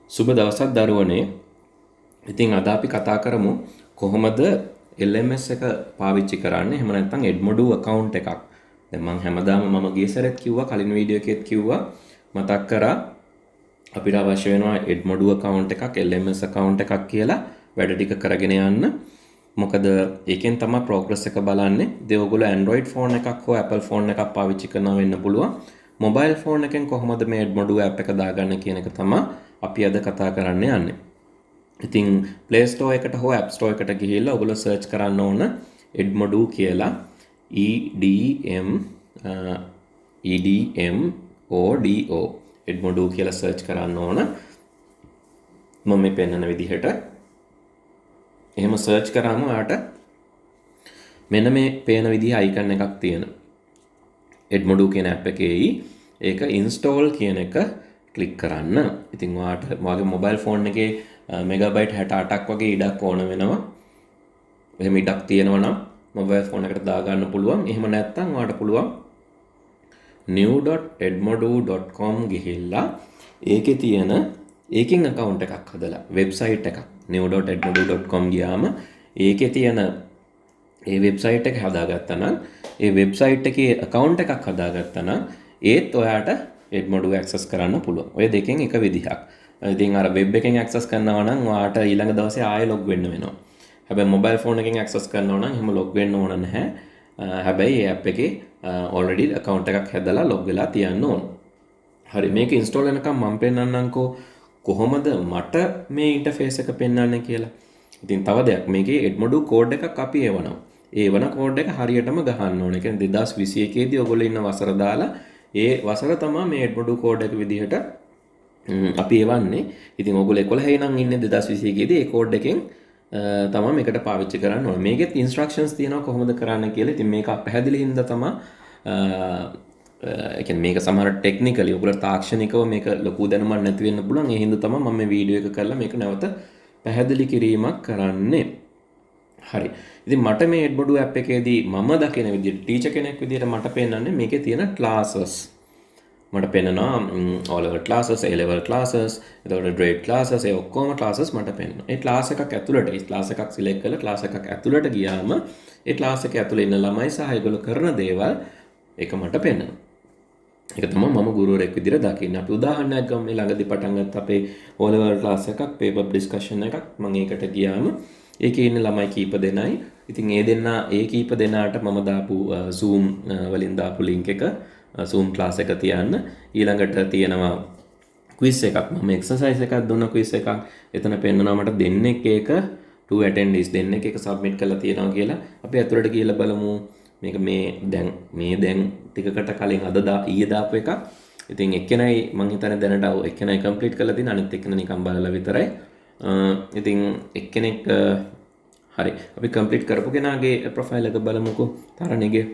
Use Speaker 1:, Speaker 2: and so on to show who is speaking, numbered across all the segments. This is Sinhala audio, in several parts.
Speaker 1: සුබ දවසක් දරුවනේ. ඉතින් අද අපි කතා කරමු කොහොමද LMS එක පාවිච්චි කරන්නේ. එහෙම නැත්නම් Edmodo account එකක්. දැන් මම හැමදාම මම ගිය සැරේත් කිව්වා, කලින් වීඩියෝ එකේත් කිව්වා, මතක් කරා අපිට අවශ්‍ය වෙනවා Edmodo account එකක්, LMS account එකක් කියලා වැඩ ටික කරගෙන යන්න. මොකද ඒකෙන් තමයි progress එක බලන්නේ. ඉතින් ඔයගොල්ලෝ Android phone එකක් හෝ Apple phone එකක් පාවිච්චි කරනවා වෙන්න පුළුවන්. mobile phone එකෙන් කොහොමද මේ Edmodo app එක දාගන්න කියන එක තමයි අපි අද කතා කරන්න යන්නේ. ඉතින් Play Store එකට හෝ App Store එකට ගිහිල්ලා ඔයගොල්ලෝ search කරන්න ඕන Edmodo කියලා. EDMODO Edmodo කියලා search කරන්න ඕන. මම මේ පෙන්නන විදිහට එහෙම search කරාම ඔයාට මෙන්න මේ පේන විදිහ icon එකක් තියෙනවා. Edmodo කියන app එකේයි ඒක install කියන එක ක්ලික් කරන්න. ඉතින් ඔයාට ඔයාගේ mobile phone එකේ මෙගාබයිට් 68ක් වගේ ඉඩක් ඕන වෙනවා. එහෙම ඉඩක් තියෙනවා නම් mobile phone එකට දාගන්න පුළුවන්. එහෙම නැත්නම් ඔයාට පුළුවන් new.edmodo.com ගිහිල්ලා ඒකේ තියෙන ඒකින් account එකක් හදලා website එකක් new.edmodo.com ගියාම ඒකේ තියෙන ඒ වෙබ්සයිට් එක හදාගත්තා නම් ඒ වෙබ්සයිට් එකේ account එකක් හදාගත්තා නම් ඒත් ඔයාට Edmodo access කරන්න පුළුවන්. ඔය දෙකෙන් එක විදිහක්. ඉතින් අර වෙබ් එකෙන් access කරනවා නම් ඔයාට ඊළඟ දවසේ ආයෙ log වෙන්න වෙනවා. හැබැයි mobile phone එකෙන් access කරනවා නම් එහෙම log වෙන්න ඕන නැහැ. හැබැයි ඒ app එකේ already account එකක් හැදලා log වෙලා තියන්න ඕන. හරි, මේක install වෙනකම් මම පෙන්නන්නම්කෝ කොහොමද මට මේ interface එක පෙන්වන්නේ කියලා. ඉතින් තව දෙයක්, මේකේ Edmodo code එකක් අපි එවනවා. ඒ වන කෝඩ් එක හරියටම ගහන්න ඕනේ. කියන්නේ 2021 දී ඔයගොල්ලෝ ඉන්න වසර දාලා ඒ වසර තමයි මේ Edmodo කෝඩ් එක විදිහට අපි එවන්නේ. ඉතින් ඔයගොල්ලෝ 11 නම් ඉන්නේ 2021 දී ඒ කෝඩ් එකෙන් තමයි මේකට පාවිච්චි කරන්න ඕනේ. මේකෙත් instructions තියෙනවා කොහොමද කරන්න කියලා. ඉතින් මේක පැහැදිලි හින්දා තමයි ඒ කියන්නේ මේක සමහර ටෙක්නිකලි ඔයගොල්ලෝ තාක්ෂණිකව මේක ලොකු දැනුමක් නැති වෙන්න පුළුවන්. ඒ හින්දා තමයි මම මේ වීඩියෝ එක කරලා මේක නැවත පැහැදිලි කිරීමක් කරන්නේ. හරි. ඉතින් මට මේ Edmodo app එකේදී මම දකින විදිහට ටීචර් කෙනෙක් විදිහට මට පෙන්වන්නේ මේකේ තියෙන classes. මට පෙන්වනවා all level classes, A level classes, එතකොට grade classes, ඒ ඔක්කොම classes මට පෙන්වනවා. ඒ class එකක් ඇතුළට, ඒ class එකක් select කරලා class එකක් ඇතුළට ගියාම ඒ class එක ඇතුළේ ඉන්න ළමයි සහ ඒගොල්ලෝ කරන දේවල් ඒක මට පෙන්වනවා. ඒක තමයි මම ගුරුවරයෙක් විදිහට දකින්නේ. අපි උදාහරණයක් ගමු. මේ ළඟදී පටන් ගත්ත අපේ O level class එකක්, paper discussion එකක්. මම ඒකට ගියාම ඒකේ ඉන්න ළමයි කීප දෙනයි. ඉතින් ඒ කීප දෙනාට මම දාපු Zoom වලින් දාපු link එක Zoom class එක තියන්න. ඊළඟට තියෙනවා quiz එකක්. මම exercise එකක් දුන්න quiz එකක්. එතන පෙන්නනවා මට දෙන්නෙක් ඒක to attendees දෙන්නෙක් ඒක submit කරලා තියෙනවා කියලා. අපි ඇතුළට ගිහලා බලමු. මේක මේ දැන් ටිකකට කලින් ඊයේ දාපු එකක්. ඉතින් එක්කෙනයි මං හිතන්නේ දැනට එක්කෙනයි complete කරලා තියෙන, අනිත් එක්කෙනා නිකන් බලලා විතරයි. ඉතින් එක්කෙනෙක් හරි, අපි complete කරපු කෙනාගේ profile එක බලමුකෝ. තරණිගේ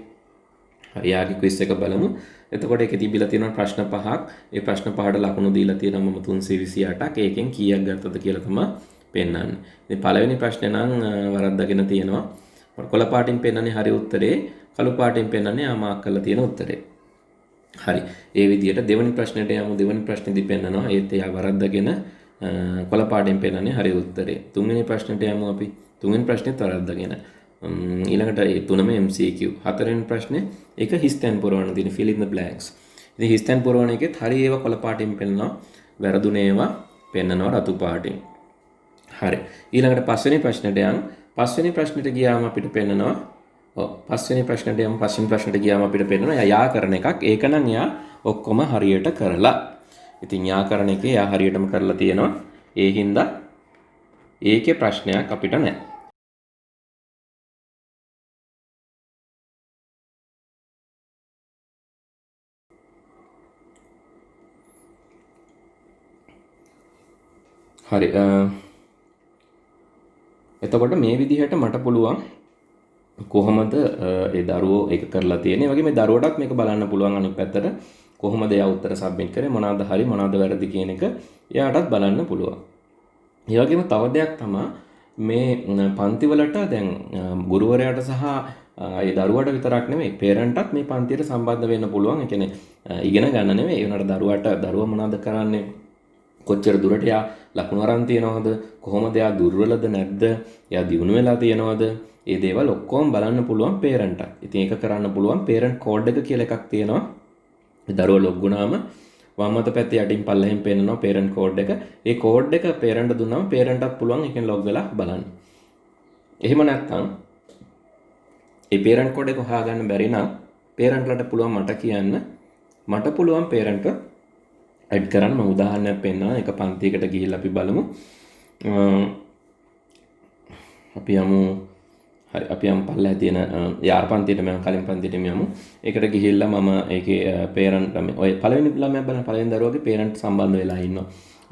Speaker 1: හරි, යාගේ quiz එක බලමු. එතකොට ඒකේ තිබිලා තියෙනවා ප්‍රශ්න පහක්. ඒ ප්‍රශ්න පහට ලකුණු දීලා තියෙනවා මම 328ක්. ඒකෙන් කීයක් ගත්තද කියලා තමයි පෙන්වන්නේ. ඉතින් පළවෙනි ප්‍රශ්නේ නම් වරද්දාගෙන තියෙනවා. කොළ පාටින් පෙන්වන්නේ හරි උත්තරේ, කළු පාටින් පෙන්වන්නේ ආ මාක් කරලා තියෙන උත්තරේ. හරි. ඒ විදිහට දෙවෙනි ප්‍රශ්නෙට යමු. දෙවෙනි ප්‍රශ්නේදී පෙන්වනවා ඒත් එයා වරද්දාගෙන කොළ පාටින් පෙන්වන්නේ හරි උත්තරේ. තුන්වෙනි ප්‍රශ්නෙට යමු අපි. තුන්වෙනි ප්‍රශ්නේත් වරද්දාගෙන. ඊළඟට ඒ තුනම MCQ. හතරවෙනි ප්‍රශ්නේ ඒක හිස්තැන් පුරවන දින fill in the blanks. ඉතින් හිස්තැන් පුරවන එකෙත් හරි ඒවා කොළ පාටින් පෙන්වනවා. වැරදුනේ ඒවා පෙන්වනවා රතු පාටින්. හරි. ඊළඟට පස්වෙනි ප්‍රශ්නෙට යමු. පස්වෙනි ප්‍රශ්නෙට ගියාම අපිට පෙන්නනවා පස්වෙනි ප්‍රශ්නෙට ගියාම අපිට පෙන්නනවා යා කරන එකක්. ඒක නම් යා ඔක්කොම හරියට කරලා. ඉතින් යා කරන එකේ යා හරියටම කරලා තියෙනවා. ඒ හින්දා ඒකේ ප්‍රශ්නයක් අපිට නැහැ. හරි. එතකොට මේ විදිහට මට පුළුවන් කොහොමද ඒ දරුවෝ ඒක කරලා තියෙන්නේ. ඒ වගේ මේ දරුවටත් මේක බලන්න පුළුවන් අනිත් පැත්තට. කොහොමද එයා උත්තර සබ්මිට් කරේ, මොනවාද හරි මොනවාද වැරදි කියන එක එයාටත් බලන්න පුළුවන්. ඒ වගේම තව දෙයක් තමයි මේ පන්තිවලට දැන් ගුරුවරයාට සහ ඒ දරුවට විතරක් නෙමෙයි පේරන්ට්ටත් මේ පන්තියට සම්බන්ධ වෙන්න පුළුවන්. ඒ කියන්නේ ඉගෙන ගන්න නෙමෙයි. ඒ වුණාට දරුවා මොනවද කරන්නේ කොච්චර දුරට එයා ලකුණු අරන් තියනවද, කොහොමද එයා දුර්වලද නැද්ද, එයා දියුණු වෙලා තියනවද, ඒ දේවල් ඔක්කොම බලන්න පුළුවන් පේරන්ට්ට. ඉතින් ඒක කරන්න පුළුවන් පේරන්ට් කෝඩ් එක කියලා එකක් තියෙනවා. දරුවා ලොග් වුණාම වම් අත පැත්තේ යටින් පල්ලෙහින් පෙන්නනවා පේරන්ට් කෝඩ් එක. ඒ කෝඩ් එක පේරන්ට්ට දුන්නාම පේරන්ට්ටත් පුළුවන් එකෙන් ලොග් වෙලා බලන්න. එහෙම නැත්නම් ඒ පේරන්ට් කෝඩ් එක හොයාගන්න බැරි නම් පේරන්ට්ලට පුළුවන් මට කියන්න. මට පුළුවන් පේරන්ට්ව ඇඩ් කරන්න. මම උදාහරණයක් පෙන්නනවා. එක පන්තියකට ගිහිල්ලා අපි බලමු. අපි යමු හරි අපි යම් පල්ලෙහා තියෙන යාර පන්තියට මම කලින් පන්තියට යමු. ඒකට ගිහිල්ලා මම ඒකේ පේරන්ට් ඔය පළවෙනි ළමයා බලන පළවෙනි දරුවගේ පේරන්ට් සම්බන්ධ වෙලා ඉන්නවා.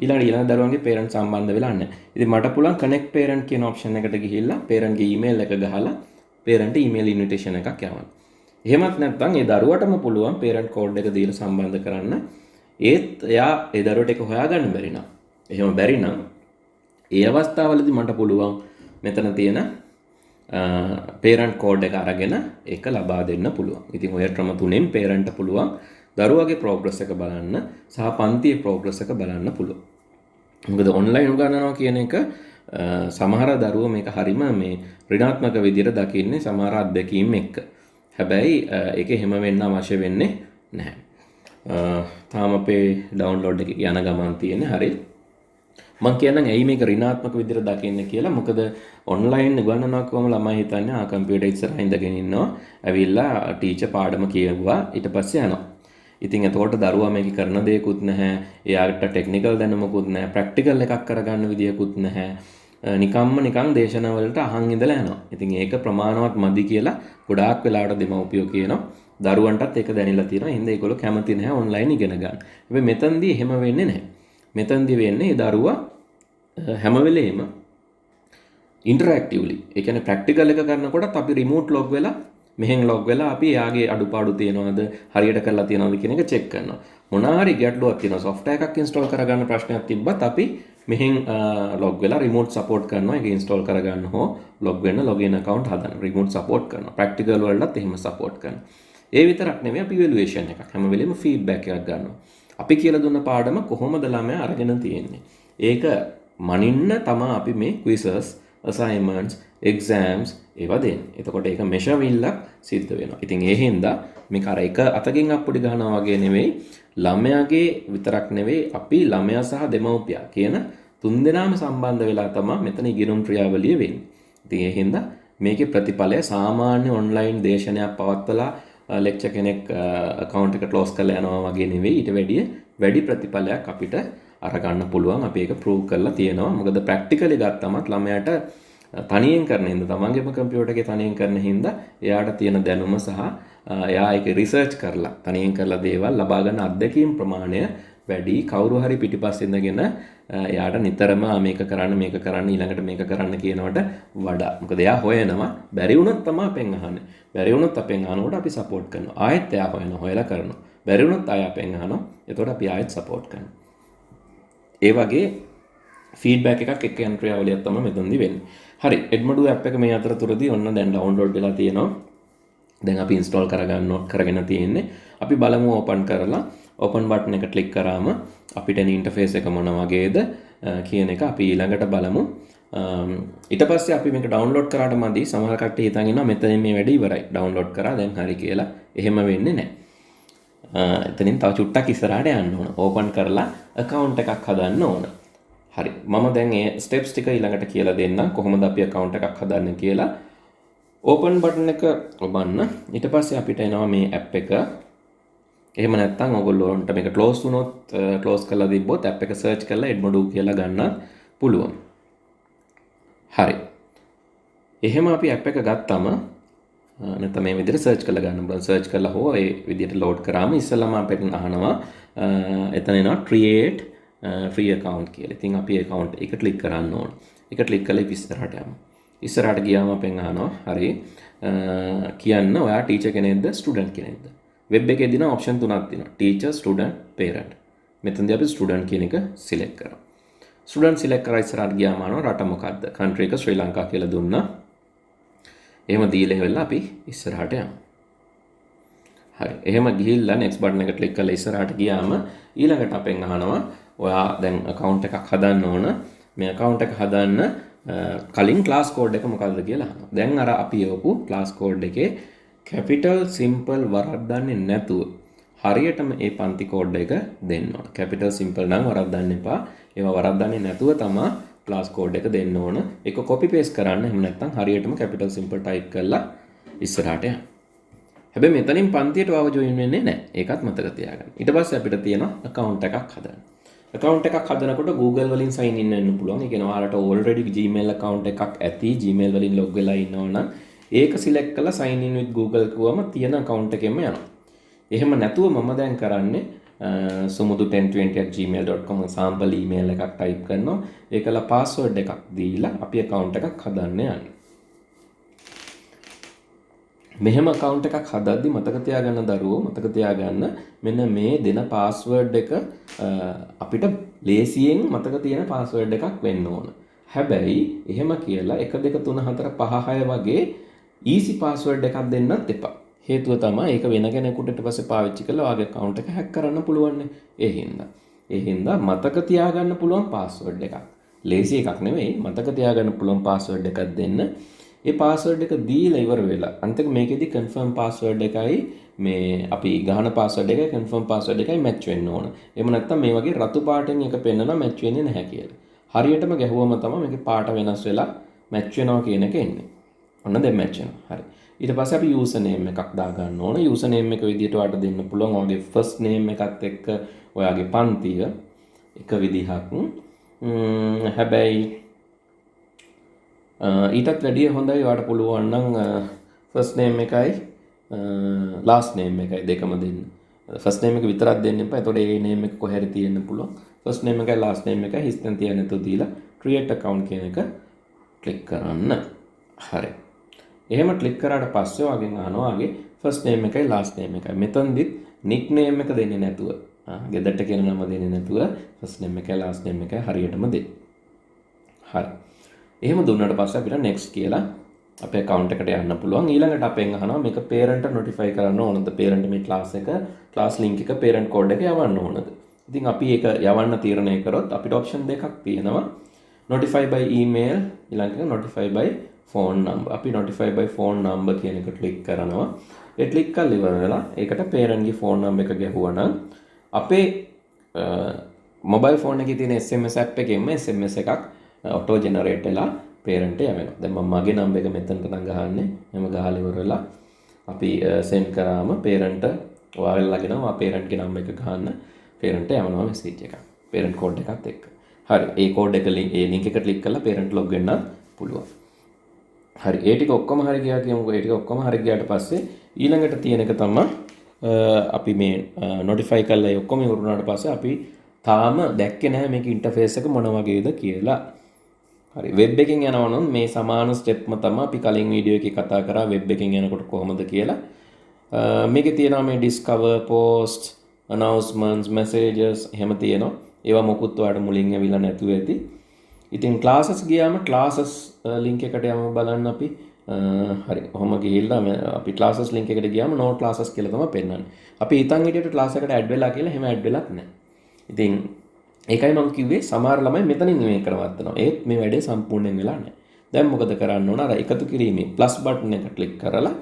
Speaker 1: ඊළඟ දරුවන්ගේ පේරන්ට් සම්බන්ධ වෙලා නැහැ. ඉතින් මට පුළුවන් කනෙක්ට් පේරන්ට් කියන ඔප්ෂන් එකට ගිහිල්ලා පේරන්ට්ගේ ඊමේල් එක ගහලා පේරන්ට් ඊමේල් ඉන්විටේෂන් එකක් යවන්න. එහෙමත් නැත්නම් ඒ දරුවටම පුළුවන් පේරන්ට් කෝඩ් එක දීලා සම්බන්ධ කරන්න. ඒත් එයා ඒ දරුවට එක හොයාගන්න බැරි නම්, එහෙම බැරි නම් ඒ අවස්ථාවලදී මට පුළුවන් මෙතන තියෙන පේරන්ට් කෝඩ් එක අරගෙන ඒක ලබා දෙන්න පුළුවන්. ඉතින් ඔය ක්‍රම තුනෙන් පේරන්ට්ට පුළුවන් දරුවගේ ප්‍රෝග්‍රස් එක බලන්න සහ පන්තියේ ප්‍රෝග්‍රස් එක බලන්න පුළුවන්. මොකද ඔන්ලයින් උගන්වනවා කියන එක සමහර දරුවෝ මේක හරිම මේ ඍණාත්මක විදිහට දකින්නේ සමහර අත්දැකීම් එක්ක. හැබැයි ඒක එහෙම වෙන්න අවශ්‍ය වෙන්නේ නැහැ. තාම අපේ ඩවුන්ලෝඩ් එක යන ගමන් තියෙන්නේ. හරි. මම කියන්නම් ඇයි මේක ඍණාත්මක විදිහට දකින්නේ කියලා. මොකද ඔන්ලයින් උගන්වනවා කොහොම ළමයි හිතන්නේ කම්පියුටර් ඉස්සරහින් ඉඳගෙන ඉන්නවා. ඇවිල්ලා ටීචර් පාඩම කියවුවා ඊට පස්සේ යනවා. ඉතින් එතකොට දරුවා මේක කරන දෙයක්වත් නැහැ. එයාට ටෙක්නිකල් දැනුමකුත් නැහැ. ප්‍රැක්ටිකල් එකක් කරගන්න විදියකුත් නැහැ. නිකන් දේශනාවලට අහන් ඉඳලා යනවා. ඉතින් ඒක ප්‍රමාණවත් මදි කියලා ගොඩාක් වෙලාවට දෙමව්පියෝ කියනවා. දරුවන්ටත් ඒක දැනෙලා තියෙනවා. එහෙනම් ඒගොල්ලෝ කැමති නැහැ ඔන්ලයින් ඉගෙන ගන්න. හැබැයි මෙතනදී එහෙම වෙන්නේ නැහැ. මෙතනදී වෙන්නේ දරුවා හැම වෙලේම ඉන්ටරැක්ටිව්ලි. ඒ කියන්නේ ප්‍රැක්ටිකල් එක කරනකොටත් අපි රිමෝට් ලොග් වෙලා මෙහෙන් ලොග් වෙලා අපි එයාගේ අඩුපාඩු තියෙනවද හරියට කරලා තියෙනවද කියන එක චෙක් කරනවා. මොනාරි ගැටලුවක් තියෙනවා software එකක් install කරගන්න ප්‍රශ්නයක් තිබ්බත් අපි මෙහෙන් ලොග් වෙලා රිමෝට් සපෝට් කරනවා. ඒක install කරගන්න හෝ ලොග් වෙන්න login account හදන්න රිමෝට් සපෝට් කරනවා. ප්‍රැක්ටිකල් වලටත් එහෙම සපෝට් කරනවා. ඒ විතරක් නෙමෙයි අපි ඉවැලුවේෂන් එකක් හැම වෙලෙම ෆීඩ්බැක් එකක් ගන්නවා. අපි කියලා දුන්න පාඩම කොහොමද ළමයා අරගෙන තියෙන්නේ. ඒක මනින්න තමයි අපි මේ quizzes, assignments, exams ඒවා දෙන්නේ. එතකොට ඒක මෙෂර්විල්ලක් සිද්ධ වෙනවා. ඉතින් ඒ හින්දා මේක අර එක අතකින් අප්පුඩි ගන්නවා වගේ නෙවෙයි ළමයාගේ විතරක් නෙවෙයි අපි ළමයා සහ දෙමව්පියා කියන තුන්දෙනාම සම්බන්ධ වෙලා තමයි මෙතන ඉගෙනුම් ක්‍රියාවලිය වෙන්නේ. ඉතින් ඒ හින්දා මේකේ ප්‍රතිඵලය සාමාන්‍ය ඔන්ලයින් දේශනයක් පවත්වලා ලෙක්චර් කෙනෙක් account එක close කරලා යනවා වගේ නෙවෙයි. ඊට වැඩි ප්‍රතිඵලයක් අපිට අරගන්න පුළුවන්. අපි ඒක prove කරලා තියෙනවා. මොකද practically ගත්තමත් ළමයාට තනියෙන් කරන හින්දා තමන්ගේම කම්පියුටර් එකේ තනියෙන් කරන හින්දා එයාට තියෙන දැනුම සහ එයා ඒක රිසර්ච් කරලා තනියෙන් කරලා දේවල් ලබා ගන්න අත්දැකීම් ප්‍රමාණය වැඩි. කවුරු හරි පිටිපස්සේ ඉඳගෙන එයාට නිතරම මේක කරන්න ඊළඟට මේක කරන්න කියනවට වඩා. මොකද එයා හොයනවා. බැරි වුණොත් තමයි අපෙන් අහන්නේ. බැරි වුණොත් අපෙන් අහනකොට අපි සපෝට් කරනවා. ආයෙත් එයා හොයලා කරනවා. බැරි වුණොත් ආයෙ අපෙන් අහනවා. එතකොට අපි ආයෙත් සපෝට් කරනවා. ඒ වගේ ෆීඩ්බැක් එකක් එක්ක යන ක්‍රියාවලියක් තමයි මෙතනදී වෙන්නේ. හරි එඩ්මඩු ඇප් එක මේ අතරතුරදී ඔන්න දැන් ඩවුන්ලෝඩ් වෙලා තියෙනවා. දැන් අපි ඉන්ස්ටෝල් කරගෙන තියෙන්නේ. අපි බලමු ඕපන් කරලා ඕපන් බටන් එක ක්ලික් කරාම අපිට එන ඉන්ටර්ෆේස් එක මොන වගේද කියන එක අපි ඊළඟට බලමු. ඊට පස්සේ අපි මේක ඩවුන්ලෝඩ් කරාට මදි. සමහර කට්ටිය හිතන් ඉන්නවා මෙතන මේ වැඩේ ඉවරයි. ඩවුන්ලෝඩ් කරා දැන් හරි කියලා. එහෙම වෙන්නේ නැහැ. එතනින් තව චුට්ටක් ඉස්සරහට යන්න ඕන. ඕපන් කරලා account එකක් හදන්න ඕන. හරි මම දැන් ඒ ස්ටෙප්ස් ටික ඊළඟට කියලා දෙන්නම් කොහොමද අපි account එකක් හදන්නේ කියලා. ඕපන් බටන් එක ඔබන්න. ඊට පස්සේ අපිට එනවා මේ app එක. එහෙම නැත්නම් ඔයගොල්ලෝන්ට මේක ක්ලෝස් වුණොත් ක්ලෝස් කරලා තිබ්බොත් app එක සර්ච් කරලා edmodo කියලා ගන්නත් පුළුවන්. හරි. එහෙම අපි app එක ගත්තම නැත්නම් මේ විදිහට සර්ච් කරලා ගන්න පුළුවන්. සර්ච් කරලා හෝ ඒ විදිහට ලෝඩ් කරාම ඉස්සෙල්ලාම අපිට අහනවා එතන එනවා create free account කියලා. ඉතින් අපි account එක ක්ලික් කරන්න ඕන. ඒක ක්ලික් කළා ඉස්සරහට යමු. ඉස්සරහට ගියාම අපෙන් අහනවා හරි කියන්න ඔයා ටීචර් කෙනෙක්ද ස්ටුඩන්ට් කෙනෙක්ද? වෙබ් එකේ දින ඔප්ෂන් තුනක් තියෙනවා. Teacher, student, parent. මෙතනදී අපි ස්ටුඩන්ට් කියන එක සිලෙක්ට් කරමු. ස්ටුඩන්ට් සිලෙක්ට් කරලා ඉස්සරහට ගියාම අහනවා රට මොකක්ද? කන්ට්‍රි එක ශ්‍රී ලංකා කියලා දුන්නා. එහෙම දීලා වෙලා අපි ඉස්සරහට යමු. හරි. එහෙම ගිහිල්ලා next button එක ක්ලික් කරලා ඉස්සරහට ගියාම ඊළඟට අපෙන් අහනවා ඔයා දැන් account එකක් හදන්න ඕන. මේ account එක හදන්න කලින් class code එක මොකක්ද කියලා අහනවා. දැන් අර අපි යවපු class code එකේ capital simple වරද්දන්නේ නැතුව හරියටම ඒ පන්ති කෝඩ් එක දෙන්න ඕන. capital simple නම් වරද්දන්න එපා. ඒවා වරද්දන්නේ නැතුව තමයි class code එක දෙන්න ඕන. ඒක copy paste කරන්න. එහෙම නැත්නම් හරියටම capital simple type කරලා ඉස්සරහට යන්න. හැබැයි මෙතනින් පන්තියට වව join වෙන්නේ නැහැ. ඒකත් මතක තියාගන්න. ඊට පස්සේ අපිට තියෙනවා account එකක් හදන්න. account එකක් හදනකොට Google වලින් sign in වෙන්න පුළුවන්. ඒ කියන්නේ ඔයාලට already Gmail account එකක් ඇති. Gmail වලින් log වෙලා ඉන්නවනම් ඒක select කරලා sign in with Google කිව්වම තියෙන account එකෙම යනවා. එහෙම නැතුව මම දැන් කරන්නේ sumudu1020@gmail.com sample email එකක් type කරනවා. ඒකලා password එකක් දීලා අපි account එකක් හදන්න යන්නේ. මෙහෙම account එකක් හදද්දි මතක තියාගන්න දරුවෝ මතක තියාගන්න මෙන්න මේ දෙන password එක අපිට ලේසියෙන් මතක තියෙන password එකක් වෙන්න ඕන. හැබැයි එහෙම කියලා 1 2 3 4 5 6 වගේ easy password එකක් දෙන්නත් එපා. හේතුව තමයි ඒක වෙන කෙනෙකුට ඊට පස්සේ පාවිච්චි කරලා ඔයාගේ account එක hack කරන්න පුළුවන් නේ. ඒ හින්දා මතක තියාගන්න පුළුවන් password එකක්. ලේසි එකක් නෙවෙයි මතක තියාගන්න පුළුවන් password එකක් දෙන්න. ඒ password එක දීලා ඉවර වෙලා අන්තික මේකෙදි confirm password එකයි මේ අපි ගහන password එකයි confirm password එකයි match වෙන්න ඕන. එහෙම නැත්නම් මේ වගේ රතු පාටෙන් එක පෙන්නනවා match වෙන්නේ නැහැ කියලා. හරියටම ගැහුවම තමයි මේකේ පාට වෙනස් වෙලා match වෙනවා කියන එක එන්නේ. ඔන්න දැන් match වෙනවා. හරි. ඊට පස්සේ අපි username එකක් දාගන්න ඕන. username එක විදිහට ඔයාලට දෙන්න පුළුවන්. ඔයාගේ first name එකත් එක්ක ඔයාගේ පන්තිය එක විදිහක්. හැබැයි ඊටත් වැඩිය හොඳයි ඔයාලට පුළුවන් නම් first name එකයි last name එකයි දෙකම දෙන්න. first name එක විතරක් දෙන්න එපා. එතකොට ඒ name එක කොහේ හරි තියෙන්න පුළුවන්. first name එකයි last name එකයි හිස්තෙන් තියන්න නැතුව දීලා create account කියන එක click කරන්න. හරි. එහෙම ක්ලික් කරාට පස්සේ ඔයාගෙන් අහනවා ඔයාගේ first name එකයි last name එකයි. මෙතනදිත් nickname එක දෙන්නේ නැතුව ගෙදරට කියන නම දෙන්නේ නැතුව first name එකයි last name එකයි හරියටම දෙන්න. හරි. එහෙම දුන්නාට පස්සේ අපිට next කියලා අපේ account එකට යන්න පුළුවන්. ඊළඟට අපෙන් අහනවා මේක parent notify කරන්න ඕනද? parent මේ class link එක parent code එක යවන්න ඕනද? ඉතින් අපි ඒක යවන්න තීරණය කරොත් අපිට option දෙකක් තියෙනවා. notify by email ඊළඟට notify by phone number. අපි notify by phone number කියන එක ක්ලික් කරනවා. ඒ ක්ලික් කරලා ඉවර වෙලා ඒකට parent ගේ phone number එක ගැහුවා නම් අපේ mobile phone එකේ තියෙන SMS app එකෙන්ම SMS එකක් auto generate වෙලා parent යවෙනවා. දැන් මම මගේ number එක මෙතනට නම් ගහන්නේ. එහම ගහලා ඉවර වෙලා අපි send කරාම parent ඔයාලගෙනම parent ගේ number එක ගහන්න parent යවනවා message එකක්. parent code එකත් එක්ක. හරි. ඒ code එක ඒ link එක click කරලා parent log වෙන්න පුළුවන්. හරි ඒ ටික ඔක්කොම හරි ගියා කියමුකෝ. ඒ ටික ඔක්කොම හරි ගියාට පස්සේ ඊළඟට තියෙන එක තමයි අපි මේ notify කරලා ඒ ඔක්කොම ඉවර වුණාට පස්සේ අපි තාම දැක්කේ නැහැ මේක ඉන්ටර්ෆේස් එක මොන වගේද කියලා. හරි වෙබ් එකකින් යනවා නම් මේ සමාන ස්ටෙප්ම තමයි අපි කලින් වීඩියෝ එකේ කතා කරා වෙබ් එකකින් යනකොට කොහොමද කියලා. මේකේ තියෙනවා මේ discover post announcements messages එහෙම තියෙනවා. ඒවා මොකුත් ඔයාලට මුලින් ඇවිල්ලා නැතුව ඇති. ඉතින් classes ගියාම classes link එකට යමු බලන්න අපි. හරි. ඔහොම ගිහිල්ලා අපි classes link එකට ගියාම no classes කියලා තමයි පෙන්නන්නේ. අපි හිතන් හිටියට class එකට add වෙලා කියලා එහෙම add වෙලත් නැහැ. ඉතින් ඒකයි මම කිව්වේ සමහර ළමයි මෙතනින් මේක කරවත්නවා. ඒත් මේ වැඩේ සම්පූර්ණයෙන් වෙලා නැහැ. දැන් මොකද කරන්න ඕන? අර එකතු කිරීමේ plus button එක click කරලා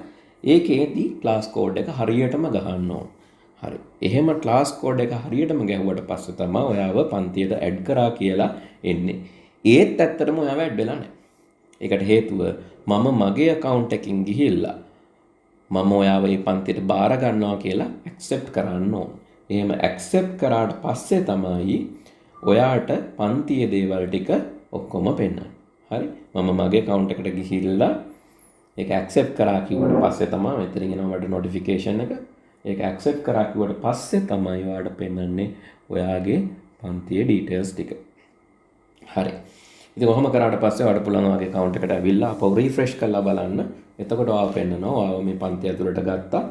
Speaker 1: ඒකේදී class code එක හරියටම ගහන්න ඕන. හරි. එහෙම class code එක හරියටම ගැහුවට පස්සේ තමයි ඔයාව පන්තියට add කරා කියලා එන්නේ. ඒත් ඇත්තටම ඔයාව ඇඩ් වෙලා නැහැ. ඒකට හේතුව මම මගේ account එකකින් ගිහිල්ලා මම ඔයාව මේ පන්තියට බාර ගන්නවා කියලා accept කරන්න ඕන. එහෙම accept කරාට පස්සේ තමයි ඔයාට පන්තියේ දේවල් ටික ඔක්කොම පෙන්වන්නේ. හරි? මම මගේ account එකට ගිහිල්ලා ඒක accept කරා කිව්වට පස්සේ තමයි මෙතනින් එනවා වඩ notification එක. ඒක accept කරා කිව්වට පස්සේ තමයි ඔයාට පෙන්වන්නේ ඔයාගේ පන්තියේ details ටික. හරි. ඉතින් ඔහොම කරාට පස්සේ ඔයාලට පුළුවන් ඔයාගේ account එකට ඇවිල්ලා අපව refresh කරලා බලන්න. එතකොට ඔයාව පෙන්නනවා ඔයාව මේ පන්තිය ඇතුළට ගත්තා.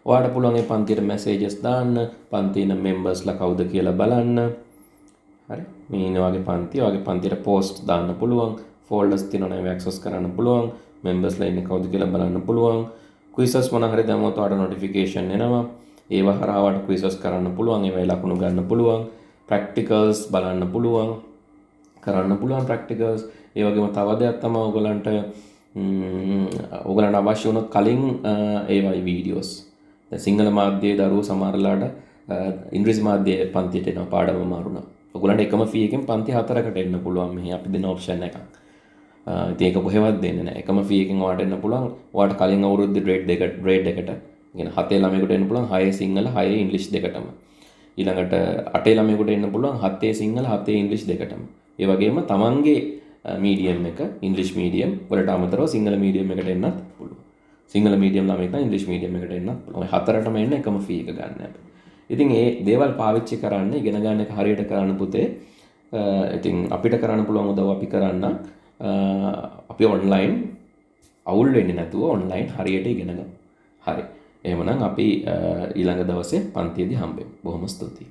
Speaker 1: ඔයාලට පුළුවන් මේ පන්තියට messages දාන්න, පන්තියේ ඉන්න members ලා කවුද කියලා බලන්න. හරි. මේ ඉන්න ඔයාගේ පන්තියට post දාන්න පුළුවන්. folders තියෙනවා නම් access කරන්න පුළුවන්. members ලා ඉන්නේ කවුද කියලා බලන්න පුළුවන්. quizzes මොන හරි දැම්මොත් ඔයාලට notification එනවා. ඒව හරහා ඔයාලට quizzes කරන්න පුළුවන්. ඒවයි ලකුණු ගන්න පුළුවන්. ප්‍රැක්ටිකල්ස් බලන්න පුළුවන්, කරන්න පුළුවන් ප්‍රැක්ටිකල්ස්. ඒ වගේම තව දෙයක් තමයි ඔයගලන්ට ඔයගලන්ට අවශ්‍ය වුණොත් කලින් ඒවයි වීඩියෝස්. දැන් සිංහල මාධ්‍යයේ දරුවෝ සමහරලාට ඉංග්‍රීසි මාධ්‍යයේ පන්තියට එනවා පාඩම මාරුණා. ඔයගලන්ට එකම ෆී එකෙන් පන්ති 4කට එන්න පුළුවන්. මෙහි අපි දෙන ඔප්ෂන් එකක්. ඉතින් ඒක කොහෙවත් දෙන්නේ නැහැ. එකම ෆී එකෙන් ඔයාලට එන්න පුළුවන්. ඔයාලට කලින් අවුරුද්දේ ග්‍රේඩ් එකට කියන්නේ 7 ළමයෙකුට එන්න පුළුවන් 6 සිංහල 6 ඉංග්‍රීසි දෙකටම. ඊළඟට 8 ළමයෙකුට එන්න පුළුවන් 7 සිංහල 7 ඉංග්‍රීසි දෙකටම. ඒ වගේම තමන්ගේ මීඩියම් එක ඉංග්‍රීසි මීඩියම් වලට අමතරව සිංහල මීඩියම් එකට එන්නත් පුළුවන්. සිංහල මීඩියම් ළමයෙක් නම් ඉංග්‍රීසි මීඩියම් එකට එන්නත් පුළුවන්. හතරටම එන්න එකම ෆී එක ගන්න අපි. ඉතින් ඒ දේවල් පාවිච්චි කරන්න ඉගෙන ගන්න එක හරියට කරන්න පුතේ. ඉතින් අපිට කරන්න පුළුවන් උදව් අපි කරන්න අපි ඔන්ලයින් අවුල් වෙන්නේ නැතුව ඔන්ලයින් හරියට ඉගෙන ගමු. හරි. එහෙමනම් අපි ඊළඟ දවසේ පන්තියේදී හම්බෙමු. බොහොම ස්තුතියි.